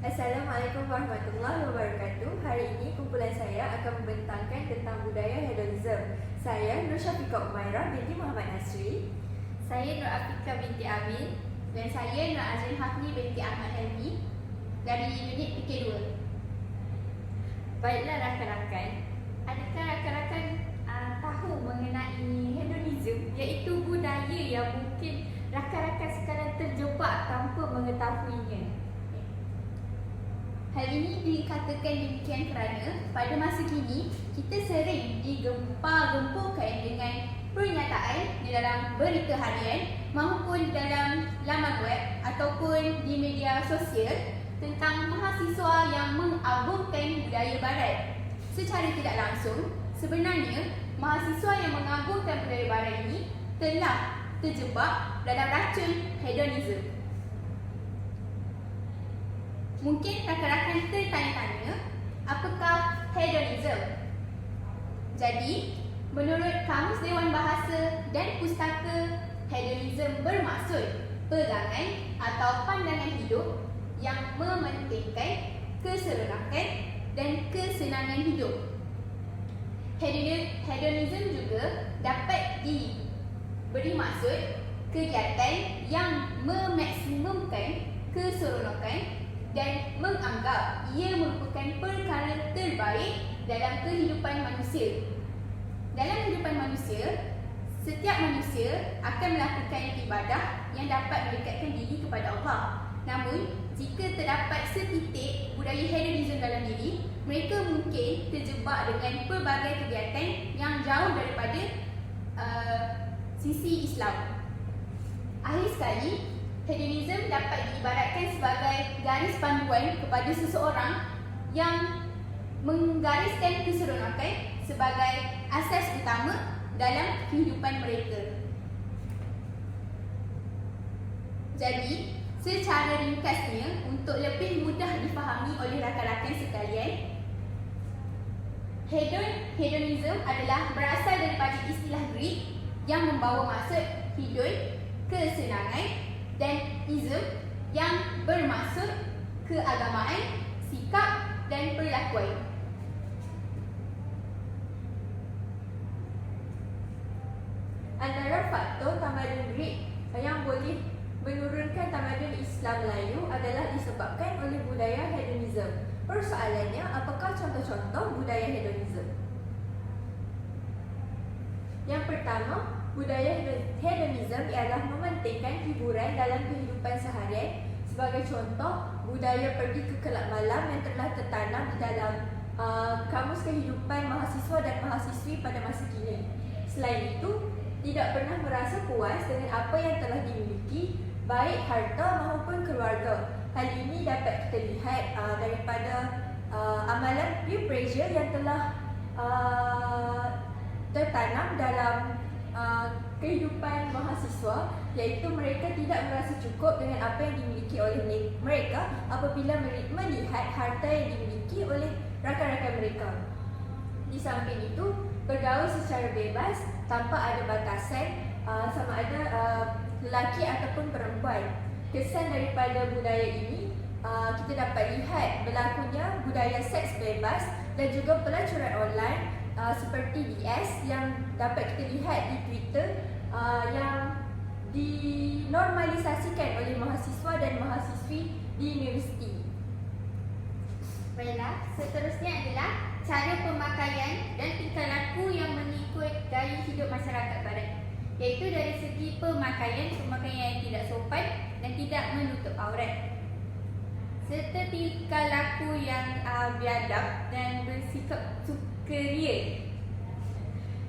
Assalamualaikum warahmatullahi wabarakatuh. Hari ini kumpulan saya akan membentangkan tentang budaya hedonism. Saya Nur Syafiqah Umairah binti Muhammad Nasri. Saya Nur Afika binti Amin. Dan saya Nur Azrin Hafni binti Ahmad Helmi dari unit PK2. Baiklah rakan-rakan, adakah rakan-rakan tahu mengenai hedonism, iaitu budaya yang mungkin rakan-rakan sekarang terjebak tanpa mengetahuinya? Hal ini dikatakan demikian kerana pada masa kini kita sering digempar-gemburkan dengan pernyataan di dalam berita harian maupun dalam laman web ataupun di media sosial tentang mahasiswa yang mengagungkan budaya barat. Secara tidak langsung, sebenarnya mahasiswa yang mengagungkan budaya barat ini telah terjebak dalam racun hedonism. Mungkin rakan-rakan tertanya-tanya, apakah hedonism? Jadi, menurut Kamus Dewan Bahasa dan Pustaka, hedonism bermaksud pegangan atau pandangan hidup yang mementingkan keseronokan dan kesenangan hidup. Hedonism juga dapat diberi maksud kegiatan yang memaksimumkan keseronokan dan menganggap ia merupakan perkara terbaik dalam kehidupan manusia. Dalam kehidupan manusia, setiap manusia akan melakukan ibadah yang dapat mendekatkan diri kepada Allah. Namun, jika terdapat setitik budaya hedonism dalam diri, mereka mungkin terjebak dengan pelbagai kegiatan yang jauh daripada sisi Islam. Akhir sekali, hedonism dapat diibaratkan sebagai garis panduan kepada seseorang yang menggariskan keseronokan sebagai asas utama dalam kehidupan mereka. Jadi, secara ringkasnya, untuk lebih mudah difahami oleh rakan-rakan sekalian, hedonism adalah berasal daripada istilah Greek yang membawa maksud hedon, kesenangan, dan ism yang bermaksud keagamaan, sikap dan perlakuan. Antara faktor tamadun Greek yang boleh menurunkan tamadun Islam Melayu adalah disebabkan oleh budaya hedonism. Persoalannya, apakah contoh-contoh budaya hedonism? Yang pertama, budaya hedonism ialah mementingkan hiburan dalam kehidupan seharian. Sebagai contoh, budaya pergi ke kelab malam yang telah tertanam di dalam kamus kehidupan mahasiswa dan mahasiswi pada masa kini. Selain itu, tidak pernah merasa puas dengan apa yang telah dimiliki, baik harta maupun keluarga. Hal ini dapat kita lihat daripada amalan peer pressure yang telah tertanam dalam kehidupan mahasiswa, iaitu mereka tidak merasa cukup dengan apa yang dimiliki oleh mereka apabila melihat harta yang dimiliki oleh rakan-rakan mereka. Di samping itu, bergaul secara bebas tanpa ada batasan sama ada lelaki ataupun perempuan. Kesan daripada budaya ini kita dapat lihat berlakunya budaya seks bebas dan juga pelacuran online seperti DS yang dapat kita lihat di Twitter yang dinormalisasikan oleh mahasiswa dan mahasiswi di universiti. Baiklah, seterusnya adalah cara pemakaian dan tingkah laku yang mengikut gaya hidup masyarakat barat, iaitu dari segi pemakaian yang tidak sopan dan tidak menutup aurat, serta tingkah laku yang biadab dan bersikap sukaria.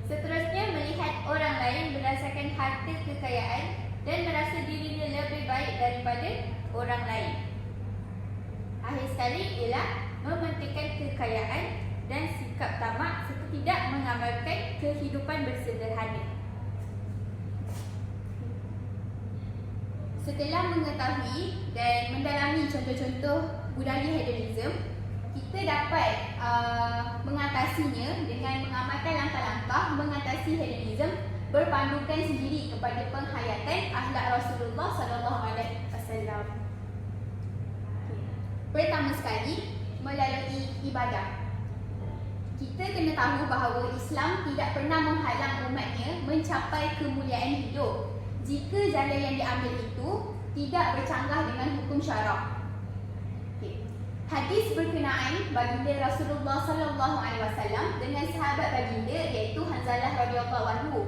Seterusnya, melihat orang lain berdasarkan harta kekayaan dan merasa dirinya lebih baik daripada orang lain. Akhir sekali ialah mementingkan kekayaan dan sikap tamak serta tidak mengamalkan kehidupan bersederhana. Setelah mengetahui dan mendalami contoh-contoh budaya hedonism, kita dapat mengatasinya dengan mengamalkan langkah-langkah mengatasi hedonism berpandukan sendiri kepada penghayatan akhlak Rasulullah SAW. Pertama sekali, melalui ibadah. Kita kena tahu bahawa Islam tidak pernah menghalang umatnya mencapai kemuliaan hidup jika jalan yang diambil itu tidak bercanggah dengan hukum syarak. Hadis berkenaan baginda Rasulullah sallallahu alaihi wasallam dengan sahabat baginda iaitu Hanzalah radhiyallahu anhu.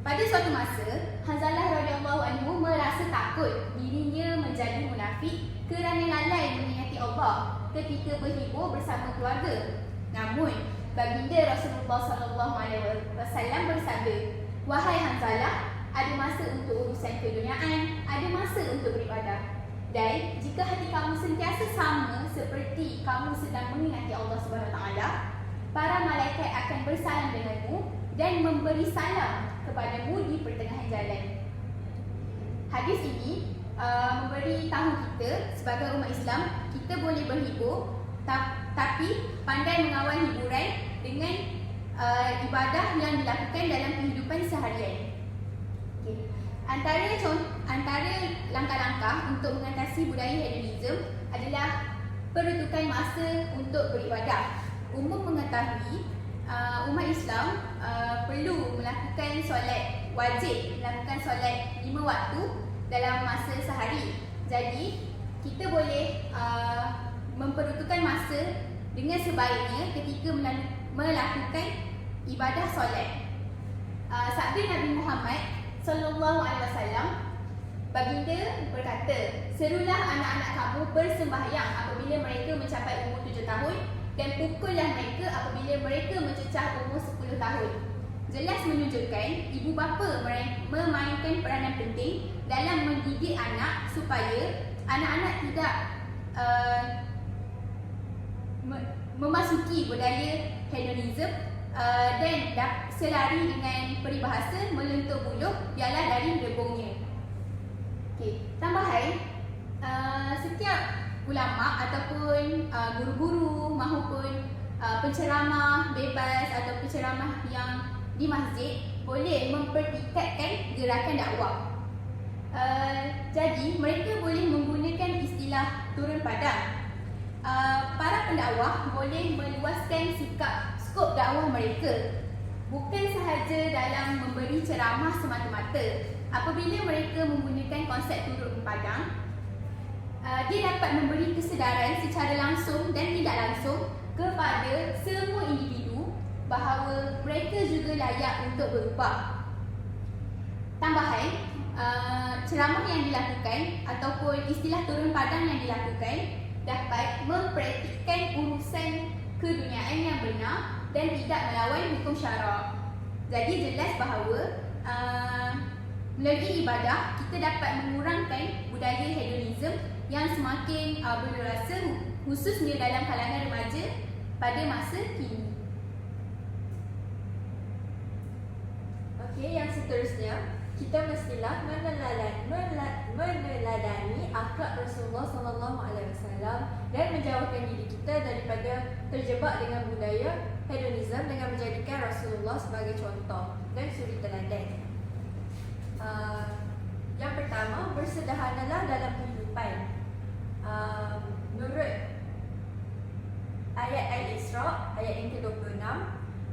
Pada suatu masa, Hanzalah radhiyallahu anhu merasa takut dirinya menjadi munafik kerana lalai mengingati Allah ketika berhibur bersama keluarga. Namun, baginda Rasulullah sallallahu alaihi wasallam bersabda, "Wahai Hanzalah, ada masa untuk urusan keduniaan, ada masa untuk beribadah. Dan jika hati kamu sentiasa sama seperti kamu sedang mengingati Allah Subhanahu Wa Taala, para malaikat akan bersalam denganmu dan memberi salam kepadamu di pertengahan jalan." Hadis ini memberi tahu kita sebagai umat Islam, kita boleh berhibur tapi pandai mengawal hiburan dengan ibadah yang dilakukan dalam kehidupan seharian. Antara langkah-langkah untuk mengatasi budaya hedonisme adalah peruntukan masa untuk beribadah. Umum mengetahui umat Islam perlu melakukan solat wajib, melakukan solat 5 waktu dalam masa sehari. Jadi kita boleh memperuntukkan masa dengan sebaiknya ketika melakukan ibadah solat. Sabda Nabi Muhammad sallallahu alaihi wasallam, baginda berkata, "Serulah anak-anak kamu bersembahyang apabila mereka mencapai umur 7 tahun dan pukullah mereka apabila mereka mencecah umur 10 tahun." Jelas menunjukkan ibu bapa memainkan peranan penting dalam mendidik anak supaya anak-anak tidak memasuki budaya hedonisme dan selari dengan peribahasa melentur buluh ialah dari debungnya. Tambahan, setiap ulama ataupun guru-guru maupun penceramah bebas atau penceramah yang di masjid boleh mempertingkatkan gerakan dakwah. Jadi mereka boleh menggunakan istilah turun padang. Para pendakwah boleh meluaskan skop dakwah mereka, bukan sahaja dalam memberi ceramah semata-mata. Apabila mereka menggunakan konsep turun padang, dia dapat memberi kesedaran secara langsung dan tidak langsung kepada semua individu bahawa mereka juga layak untuk berubah. Tambahan, ceramah yang dilakukan ataupun istilah turun padang yang dilakukan dapat mempraktikkan urusan keduniaan yang benar dan tidak melawan hukum syarak. Jadi jelas bahawa melalui ibadah kita dapat mengurangkan budaya hedonisme yang semakin berderasa khususnya dalam kalangan remaja pada masa kini. Okey, yang seterusnya kita mestilah meneladani akhlak Rasulullah sallallahu alaihi wasallam dan menjauhkan diri kita daripada terjebak dengan budaya hedonisme dengan menjadikan Rasulullah sebagai contoh dan suri teladan. Yang pertama, bersederhanalah dalam kehidupan. Menurut ayat Al-Isra ayat yang ke-26,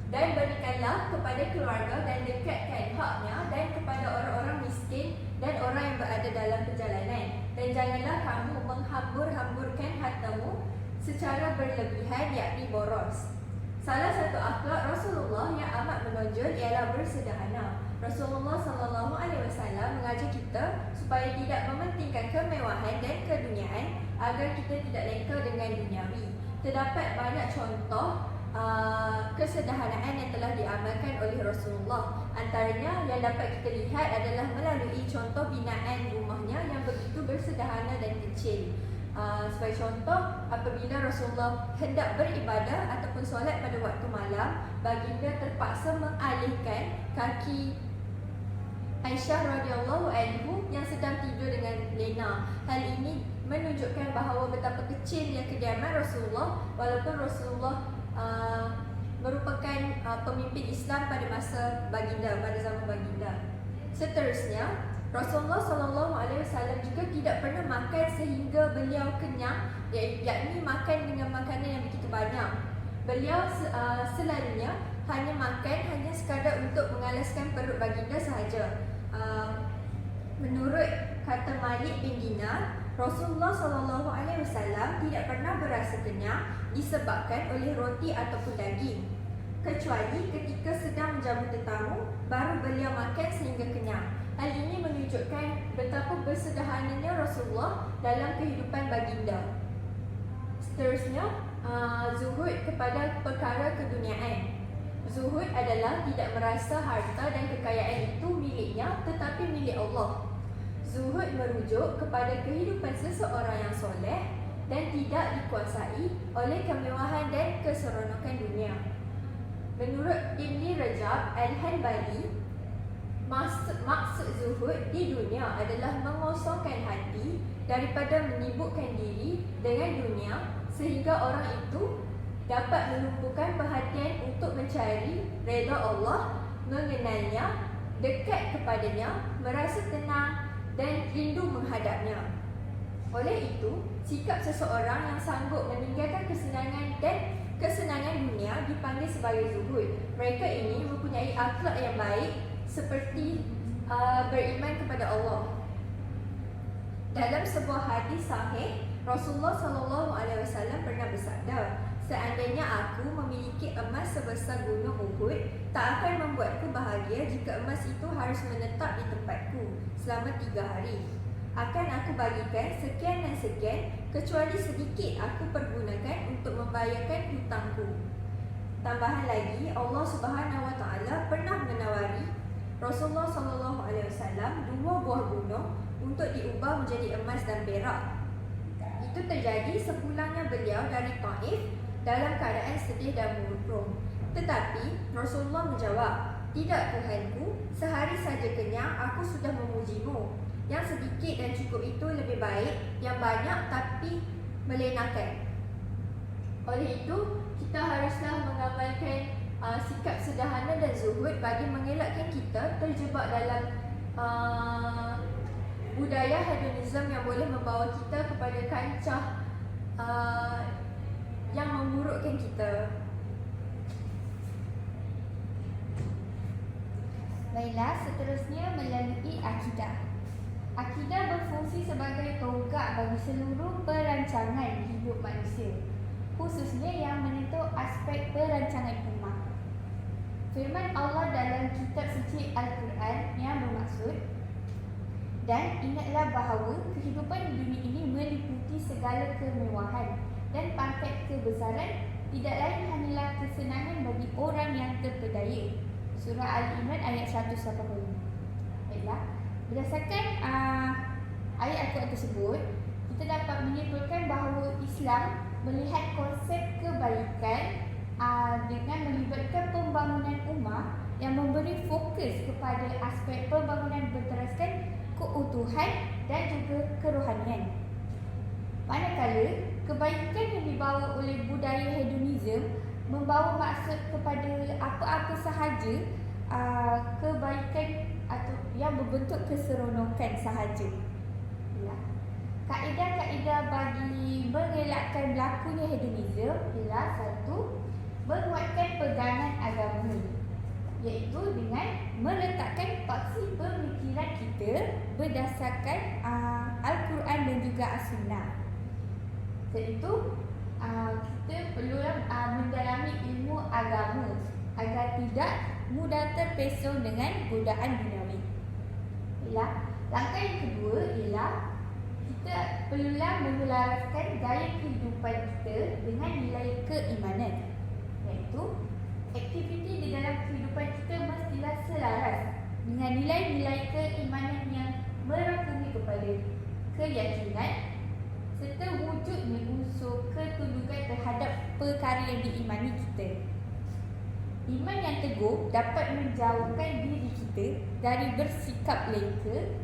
dan berikanlah kepada keluarga dan dekatkan haknya dan kepada orang-orang miskin dan orang yang berada dalam perjalanan, dan janganlah kamu menghambur-hamburkan hartamu secara berlebihan, yakni boros. Salah satu akhlak Rasulullah yang amat menonjol ialah bersederhana. Rasulullah sallallahu alaihi wasallam mengajar kita supaya tidak mementingkan kemewahan dan keduniaan agar kita tidak lengkar dengan duniawi. Terdapat banyak contoh kesederhanaan yang telah diamalkan oleh Rasulullah. Antaranya yang dapat kita lihat adalah melalui contoh binaan rumahnya yang begitu bersederhana dan kecil. Sebagai contoh, apabila Rasulullah hendak beribadah ataupun solat pada waktu malam, baginda terpaksa mengalihkan kaki Aisyah radhiyallahu anhu yang sedang tidur dengan lena. Hal ini menunjukkan bahawa betapa kecilnya kediaman Rasulullah walaupun Rasulullah merupakan pemimpin Islam pada masa baginda, pada zaman baginda. Seterusnya, Rasulullah SAW juga tidak pernah makan sehingga beliau kenyang, yakni makan dengan makanan yang begitu banyak. Beliau selalunya hanya makan hanya sekadar untuk mengalaskan perut baginda sahaja. Menurut kata Malik bin Dinar, Rasulullah SAW tidak pernah berasa kenyang disebabkan oleh roti ataupun daging, kecuali ketika sedang menjamu tetamu baru beliau makan sehingga kenyang. Hal ini menunjukkan betapa bersederhananya Rasulullah dalam kehidupan baginda. Seterusnya, zuhud kepada perkara keduniaan. Zuhud adalah tidak merasa harta dan kekayaan itu miliknya tetapi milik Allah. Zuhud merujuk kepada kehidupan seseorang yang soleh dan tidak dikuasai oleh kemewahan dan keseronokan dunia. Menurut Ibn Rajab Al-Hanbali, maksud zuhud di dunia adalah mengosongkan hati daripada menyibukkan diri dengan dunia sehingga orang itu dapat melumpuhkan perhatian untuk mencari redha Allah, mengenalnya, dekat kepadanya, merasa tenang dan rindu menghadapnya. Oleh itu, sikap seseorang yang sanggup meninggalkan kesenangan dunia dipanggil sebagai zuhud. Mereka ini mempunyai akhlak yang baik seperti beriman kepada Allah. Dalam sebuah hadis sahih, Rasulullah SAW pernah bersabda, "Seandainya aku memiliki emas sebesar gunung Uhud, tak akan membuatku bahagia jika emas itu harus menetap di tempatku selama 3 hari. Akan aku bagikan sekian dan sekian, kecuali sedikit aku pergunakan untuk membayarkan hutangku." Tambahan lagi, Allah SWT pernah menawari Rasulullah SAW 2 buah gunung untuk diubah menjadi emas dan perak. Itu terjadi sepulangnya beliau dari Taif dalam keadaan sedih dan murung. Tetapi Rasulullah menjawab, "Tidak Tuhanku, sehari saja kenyang aku sudah memujimu. Yang sedikit dan cukup itu lebih baik yang banyak tapi melenakan." Oleh itu, kita haruslah mengamalkan sikap sederhana dan zuhud bagi mengelakkan kita terjebak dalam budaya hedonisme yang boleh membawa kita kepada kancah yang memburukkan kita. Baiklah, seterusnya melalui akidah. Akidah berfungsi sebagai tonggak bagi seluruh perancangan hidup manusia, khususnya yang menyentuh aspek perancangan umat. Firman Allah dalam kitab suci Al-Quran yang bermaksud, "Dan ingatlah bahawa kehidupan di dunia ini meliputi segala kemewahan dan pangkat kebesaran, tidak lain hanyalah kesenangan bagi orang yang terpedaya." Surah Al-Imran ayat 185. Baiklah, berdasarkan ayat Al-Quran tersebut, kita dapat menyimpulkan bahawa Islam melihat konsep kebaikan dengan melibatkan pembangunan ummah yang memberi fokus kepada aspek pembangunan berteraskan keutuhan dan juga kerohanian. Manakala kebaikan yang dibawa oleh budaya hedonisme membawa maksud kepada apa-apa sahaja kebaikan atau yang berbentuk keseronokan sahaja. Kaedah-kaedah bagi mengelakkan berlakunya hedonisme ialah 1. Menguatkan pegangan agama, iaitu dengan meletakkan paksi pemikiran kita berdasarkan Al-Quran dan juga As-Sunnah. Iaitu kita perlu mendalami ilmu agama agar tidak mudah terpesong dengan godaan duniawi. Langkah yang kedua ialah kita perlulah menyelaraskan gaya kehidupan kita dengan nilai keimanan, iaitu aktiviti di dalam kehidupan kita mestilah selaras dengan nilai-nilai keimanan yang merangkumi kepada keyakinan serta wujudnya unsur ketundukan terhadap perkara yang diimani kita. Iman yang teguh dapat menjauhkan diri kita dari bersikap leka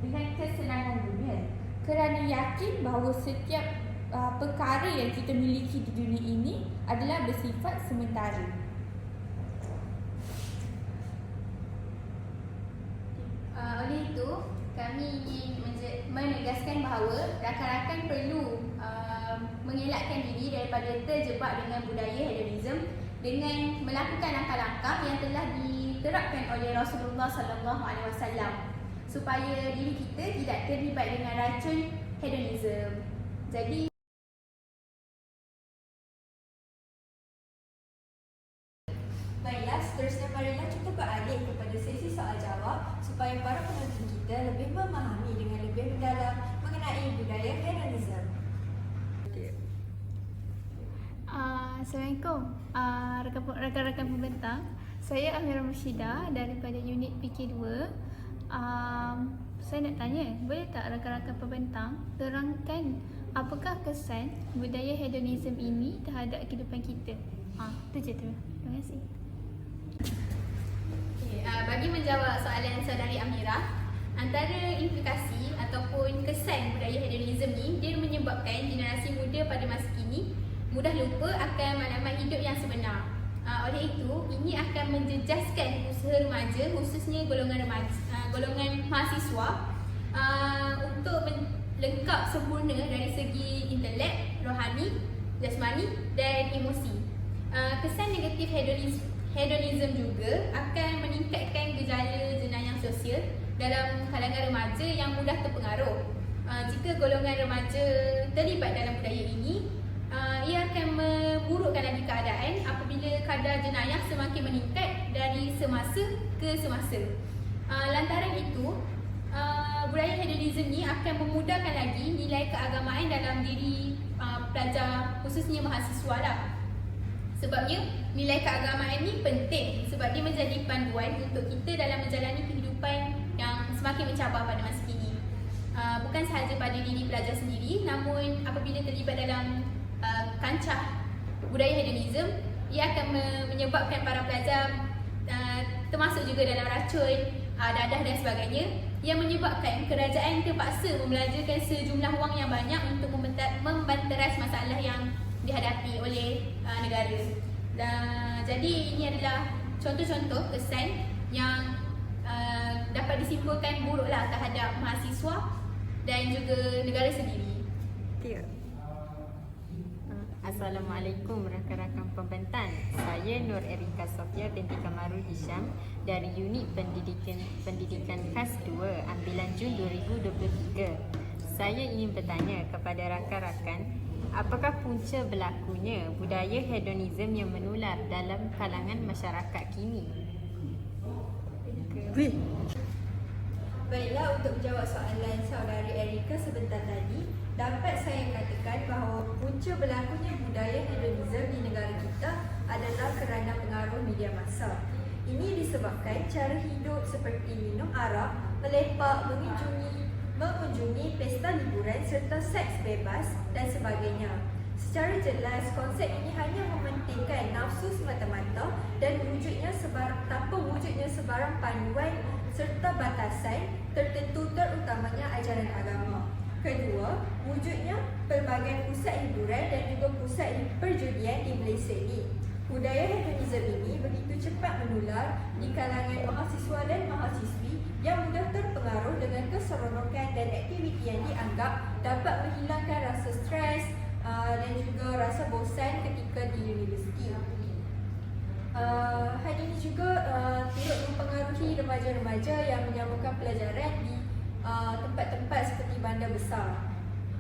dengan kesenangan dunia, kerana yakin bahawa setiap perkara yang kita miliki di dunia ini adalah bersifat sementara. Oleh itu, menegaskan bahawa rakan-rakan perlu mengelakkan diri daripada terjebak dengan budaya hedonism dengan melakukan langkah-langkah yang telah diterapkan oleh Rasulullah sallallahu alaihi wasallam supaya diri kita tidak terlibat dengan racun hedonism. Jadi Baiklah, seterusnya marilah kita beralih kepada sesi soal jawab supaya para penonton kita lebih memahami dengan lebih mendalam mengenai budaya hedonism. Assalamualaikum rakan-rakan pembentang. Saya Amira Murshidah daripada unit PK2. Saya nak tanya, boleh tak rakan-rakan pembentang terangkan apakah kesan budaya hedonism ini terhadap kehidupan kita? Itu je tu. Terima kasih. bagi menjawab soalan saudari Amira, antara implikasi ataupun kesan budaya hedonism ni, dia menyebabkan generasi muda pada masa kini mudah lupa akan maklumat hidup yang sebenar. Oleh itu, ini akan menjejaskan usaha remaja, khususnya golongan mahasiswa untuk lengkap sempurna dari segi intelek, rohani, jasmani dan emosi. Kesan negatif hedonism juga akan meningkatkan gejala jenayah sosial dalam kalangan remaja yang mudah terpengaruh. Jika golongan remaja terlibat dalam budaya ini, ia akan memburukkan lagi keadaan apabila kadar jenayah semakin meningkat dari semasa ke semasa. Lantaran itu, budaya hedonism ni akan memudahkan lagi nilai keagamaan dalam diri pelajar, khususnya mahasiswa lah. Sebabnya nilai keagamaan ni penting sebab dia menjadi panduan untuk kita dalam menjalani kehidupan yang semakin mencabar pada masa kini. Bukan sahaja pada diri pelajar sendiri, namun apabila terlibat dalam kancah budaya hedonism, ia akan menyebabkan para pelajar termasuk juga dalam racun, dadah dan sebagainya, yang menyebabkan kerajaan terpaksa membelajarkan sejumlah wang yang banyak untuk membanteras masalah yang dihadapi oleh negara. Jadi ini adalah contoh-contoh kesan yang dapat disimpulkan buruklah terhadap mahasiswa dan juga negara sendiri. Assalamualaikum rakan-rakan pembentang. Saya Nur Erika Sofia binti Kamarul Hisham dari Unit Pendidikan Khas 2 ambilan Jun 2023. Saya ingin bertanya kepada rakan-rakan, apakah punca berlakunya budaya hedonism yang menular dalam kalangan masyarakat kini? Baiklah, untuk menjawab soalan saudari Erika sebentar tadi, dapat saya katakan bahawa punca berlakunya budaya hedonism di negara kita adalah kerana pengaruh media massa. Ini disebabkan cara hidup seperti minum arak, melepak, mengunjungi pesta liburan serta seks bebas dan sebagainya. Secara jelas, konsep ini hanya mementingkan nafsu semata-mata dan tanpa wujudnya sebarang panduan serta batasan tertentu, terutamanya ajaran agama. Kedua, wujudnya pelbagai pusat hiburan dan juga pusat perjudian di Malaysia ini. Budaya hedonism ini begitu cepat menular di kalangan mahasiswa dan mahasiswi yang mudah terpengaruh dengan keseronokan dan aktiviti yang dianggap dapat menghilangkan rasa stres dan juga rasa bosan ketika di universiti. Hal ini juga turut mempengaruhi remaja-remaja yang menyambungkan pelajaran di tempat-tempat seperti bandar besar.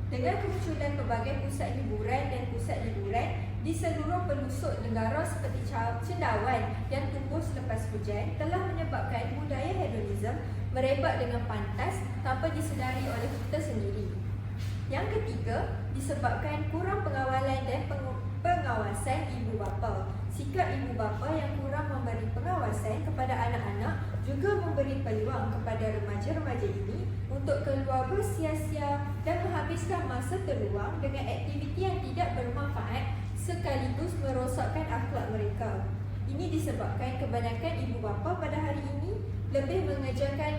Dengan kemunculan pelbagai pusat hiburan dan pusat liburan di seluruh pelosok negara seperti cendawan yang tumbuh selepas hujan, telah menyebabkan budaya hedonism merebak dengan pantas tanpa disedari oleh kita sendiri. Yang ketiga, disebabkan kurang pengawalan dan pengawasan ibu bapa. Sikap ibu bapa yang kurang memberi pengawasan kepada anak-anak juga memberi peluang kepada remaja-remaja ini untuk keluar bersia-sia dan menghabiskan masa terluang dengan aktiviti yang tidak bermanfaat sekaligus merosakkan akhlak mereka. Ini disebabkan kebanyakan ibu bapa pada hari ini lebih mengejarkan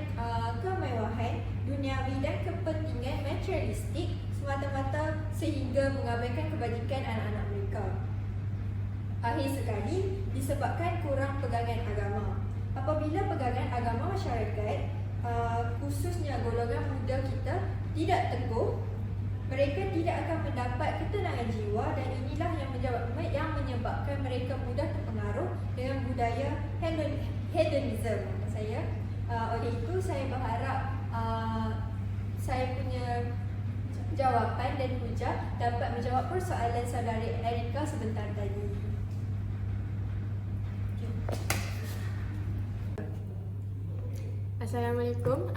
kemewahan duniawi dan kepentingan materialistik semata-mata sehingga mengabaikan kebajikan anak-anak mereka. Akhir sekali, disebabkan kurang pegangan agama. Apabila pegangan agama masyarakat, khususnya golongan muda kita, tidak teguh, mereka tidak akan mendapat ketenangan jiwa dan inilah yang menyebabkan mereka mudah terpengaruh dengan budaya hedonism. Oleh itu saya berharap saya punya jawapan dan hujah dapat menjawab persoalan saudara Erika sebentar tadi. Assalamualaikum.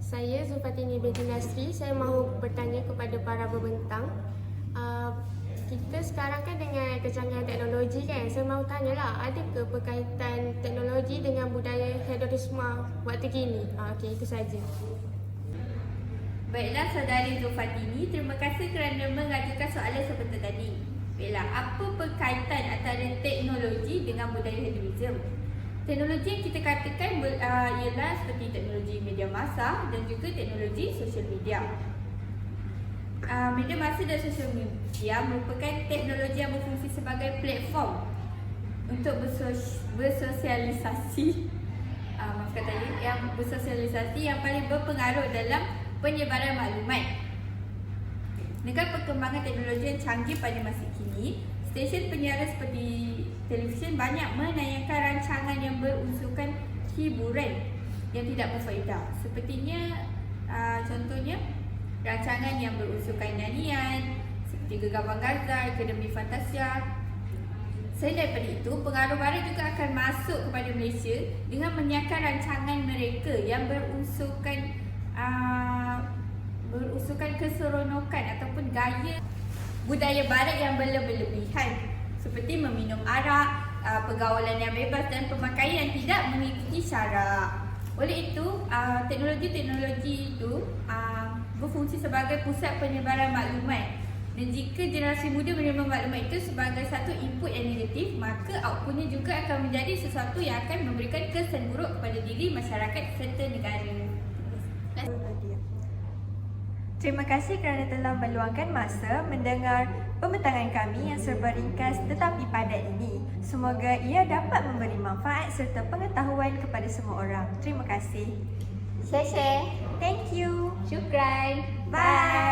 Saya Zulfatini binti Nasri. Saya mahu bertanya kepada para pembentang. Kita sekarang kan dengan kecanggihan teknologi kan, saya mahu tanyalah, ada ke berkaitan teknologi dengan budaya hedonisme waktu kini? Okey, itu saja. Baiklah saudari Zulfatini, terima kasih kerana mengajukan soalan seperti tadi. Baiklah, apa berkaitan antara teknologi dengan budaya hedonisme? Teknologi yang kita katakan ialah seperti teknologi media massa dan juga teknologi sosial media. Media massa dan sosial media merupakan teknologi yang berfungsi sebagai platform untuk bersosialisasi yang paling berpengaruh dalam penyebaran maklumat. Dengan perkembangan teknologi yang canggih pada masa kini, stesen penyiaran seperti televisyen banyak menayangkan rancangan yang berunsurkan hiburan yang tidak berfaedah. Contohnya rancangan yang berunsurkan nyanyian seperti Gegar Gaza, Akademi Fantasia. Selain daripada itu, pengaruh barat juga akan masuk kepada Malaysia dengan menyiarkan rancangan mereka yang berunsurkan keseronokan ataupun gaya budaya barat yang berlebihan seperti meminum arak, pergaulan yang bebas dan pemakaian yang tidak mengikuti syarak. Oleh itu, teknologi-teknologi itu berfungsi sebagai pusat penyebaran maklumat. Dan jika generasi muda menerima maklumat itu sebagai satu input yang negatif, maka outputnya juga akan menjadi sesuatu yang akan memberikan kesan buruk kepada diri, masyarakat serta negara. Terima kasih kerana telah meluangkan masa mendengar pembentangan kami yang serba ringkas tetapi padat ini. Semoga ia dapat memberi manfaat serta pengetahuan kepada semua orang. Terima kasih. Share. Thank you. Syukran. Bye.